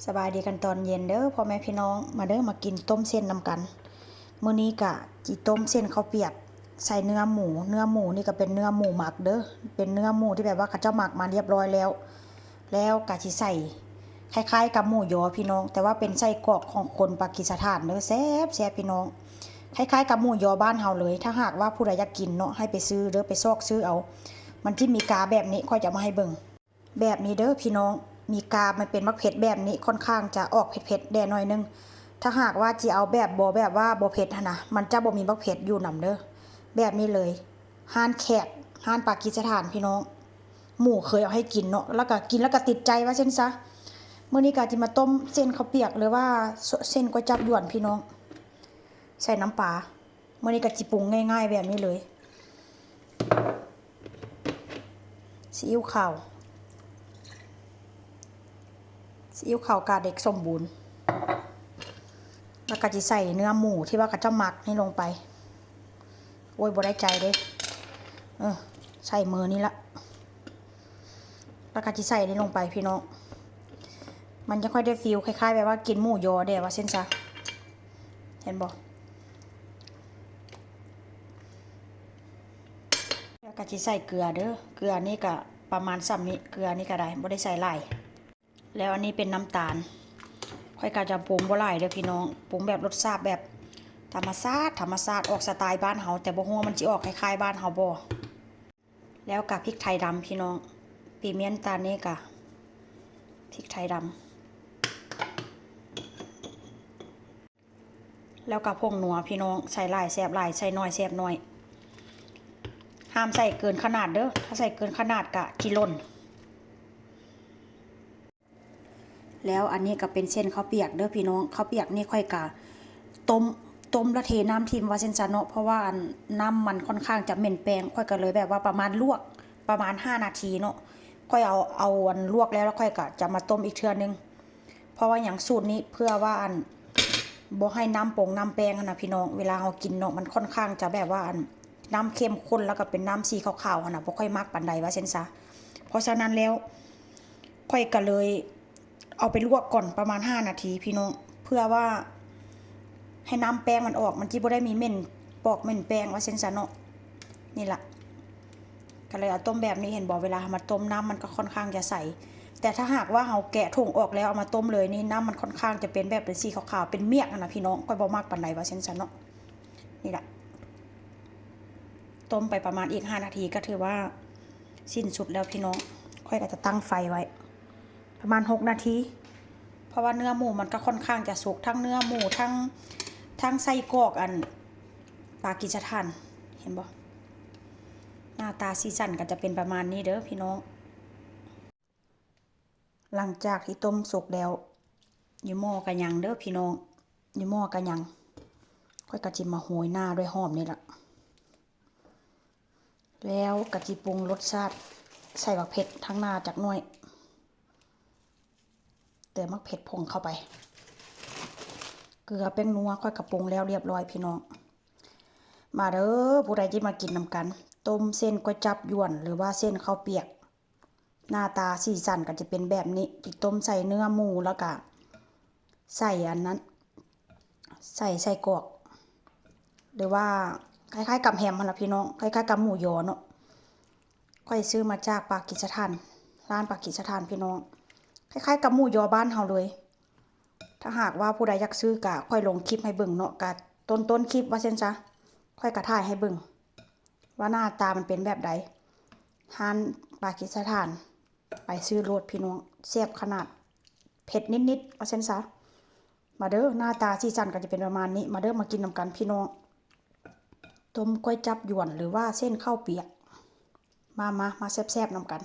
สบายดีกันตอนเย็นเด้อพ่อแม่พี่น้องมาเด้อมากินต้มเส้นนำกันมื้อนี้กะจิต้มเส้นข้าวเปียกใส่เนื้อหมูนี่ก็เป็นเนื้อหมูหมักเด้อเป็นเนื้อหมูที่แบบว่าเขาเจ้าหมักมาเรียบร้อยแล้วกะสิใส่คล้ายๆกับหมูยอพี่น้องแต่ว่าเป็นไส้กรอกของคนปากีสถานเด้อแซ่บพี่น้องคล้ายๆกับหมูยอบ้านเฮาเลยถ้าหากว่าผู้ใดอยากกินเนาะให้ไปซื้อเด้อไปซอกซื้อเอามันที่มีกาแบบนี้ค่อยจะมาให้เบิ่งแบบนี้เด้อพี่น้องมีกามันเป็นมักเผ็ดแบบนี้ค่อนข้างจะออกเผ็ดแดหน่อยนึงถ้าหากว่าจะเอาแบบว่าบ่เผ็ดนะมันจะบ่มีมักเผ็ดอยู่นำเด้อแบบนี้เลยห้านแขกห้านปากีสถานพี่น้องหมู่เคยเอาให้กินเนาะแล้วก็กินแล้วก็ติดใจว่าเช่นซะมื้อนี้ก็จะมาต้มเส้นข้าวเปียกหรือว่าเส้นก๋วยจั๊บยวนพี่น้องใส่น้ำปลามื้อนี้ก็จิปรุงง่ายๆแบบนี้เลยซีอิ๊วขาวกาเด็กสมบูรณ์แล้วก็จะใส่เนื้อหมูที่ว่าเขาจะหมักนี่ลงไปโอ้ยบ่ได้ใจเด้ใส่มือนี่ละแล้วก็จะใส่นี่ลงไปพี่น้องมันจะค่อยได้ฟีลคล้ายๆแบบว่ากินหมูยอเด้ว่าเส้นซะเห็นบ่แล้วก็จะใส่เกลือเด้อเกลือนี่ก็ประมาณซ้ำนี้เกลือนี่ก็ได้บ่ได้ใส่หลายแล้วอันนี้เป็นน้ำตาลค่อยก็จะปรุงบ่หลายเด้อพี่น้องปรุงแบบรสชาติแบบธรรมชาติออกสไตล์บ้านเฮาแต่บ่ฮู้ว่ามันสิออกคล้ายๆบ้านเฮาบ่แล้วกับพริกไทยดำพี่น้องปีเมียนตาเนกะพริกไทยดำแล้วกับผงนัวพี่น้องใส่หลายแซ่บหลายใส่น้อยแซ่บน้อยห้ามใส่เกินขนาดเด้อถ้าใส่เกินขนาดกะจิล่นแล้วอันนี้ก็เป็นเส้นข้าวเปียกเด้อพี่น้องข้าวเปียกนี่ค่อยกะต้มแล้วเทน้ำทิมว่าเส้นซะเนาะเพราะว่าน้ำมันค่อนข้างจะเหม็นแปลงค่อยก็เลยแบบว่าประมาณลวกประมาณ5นาทีเนาะค่อยเอาอันลวกแล้วค่อยก็จะมาต้มอีกเทื่อนึงเพราะว่าอย่างสูตรนี้เพื่อว่าอันบ่ให้น้ำแป้งนะพี่น้องเวลาเรากินเนาะมันค่อนข้างจะแบบว่าอันน้ำเข้มข้นแล้วก็เป็นน้ำสีขาวๆนะบ่ค่อยมักปานใดว่าเส้นซะเพราะฉะนั้นแล้วค่อยก็เลยเอาไปลวกก่อนประมาณ5นาทีพี่น้องเพื่อว่าให้น้ำแป้งมันออกมันจิบ่ได้มีเหม็นปอกเหม็นแป้งว่าเส้นซะเนาะนี่ล่ะก็เลยเอาต้มแบบนี้เห็นบอกเวลามาต้มน้ำมันก็ค่อนข้างจะใสแต่ถ้าหากว่าเราแกะถุงออกแล้วเอามาต้มเลยนี่น้ำมันค่อนข้างจะเป็นแบบเป็นสีขาวๆเป็นเมียกนะพี่น้องก็บ่มากปานใดว่าเส้นซะเนาะนี่ล่ะต้มไปประมาณอีก5นาทีก็ถือว่าสิ้นสุดแล้วพี่น้องค่อยก็จะตั้งไฟไว้ประมาณ6นาทีเพราะว่าเนื้อหมูมันก็ค่อนข้างจะสุกทั้งเนื้อหมูทั้งไส้กรอกอันปากีสถานเห็นบ่หน้าตาสีสันก็จะเป็นประมาณนี้เด้อพี่น้องหลังจากที่ต้มสุกแล้วอยู่หม้อกันยังเด้อพี่น้องอยู่หม้อกันยังค่อยกะจิมาโหยหน้าด้วยหอมนี่ล่ะแล้วกะจิปรุงรสชาติใส่บักเผ็ดทั้งหน้าจากหน่วยเติมมักเผ็ดผงเข้าไปเกลือแป้งนัวค่อยกระปรุงแล้วเรียบร้อยพี่น้องมาเด้อผู้ใดที่มากินนำกันต้มเส้นก๋วยจั๊บยวนหรือว่าเส้นข้าวเปียกหน้าตาสีสันก็จะเป็นแบบนี้ที่ต้มใส่เนื้อหมูแล้วก็ใส่อันนั้นใส่กรอกหรือว่าคล้ายๆกับแฮมนั่นล่ะพี่น้องคล้ายๆกับหมูยอเนาะค่อยซื้อมาจากปากีสถานร้านปากีสถานพี่น้องคล้ายๆกับหมูยอบ้านเฮาเลยถ้าหากว่าผู้ใดอยากซื้อกะค่อยลงคลิปให้เบิ่งเนาะกะต้นคลิปว่าเช่นซะค่อยกะถ่ายให้เบิ่งว่าหน้าตามันเป็นแบบใดร้านปากีสถานไปซื้อโลดพี่น้องแซ่บขนาดเผ็ดนิดๆว่าเช่นซะมาเด้อหน้าตาสีสันก็จะเป็นประมาณนี้มาเด้อมากินนำกันพี่น้องต้มก๋วยจั๊บยวนหรือว่าเส้นข้าวเปียกมาแซ่บๆนำกัน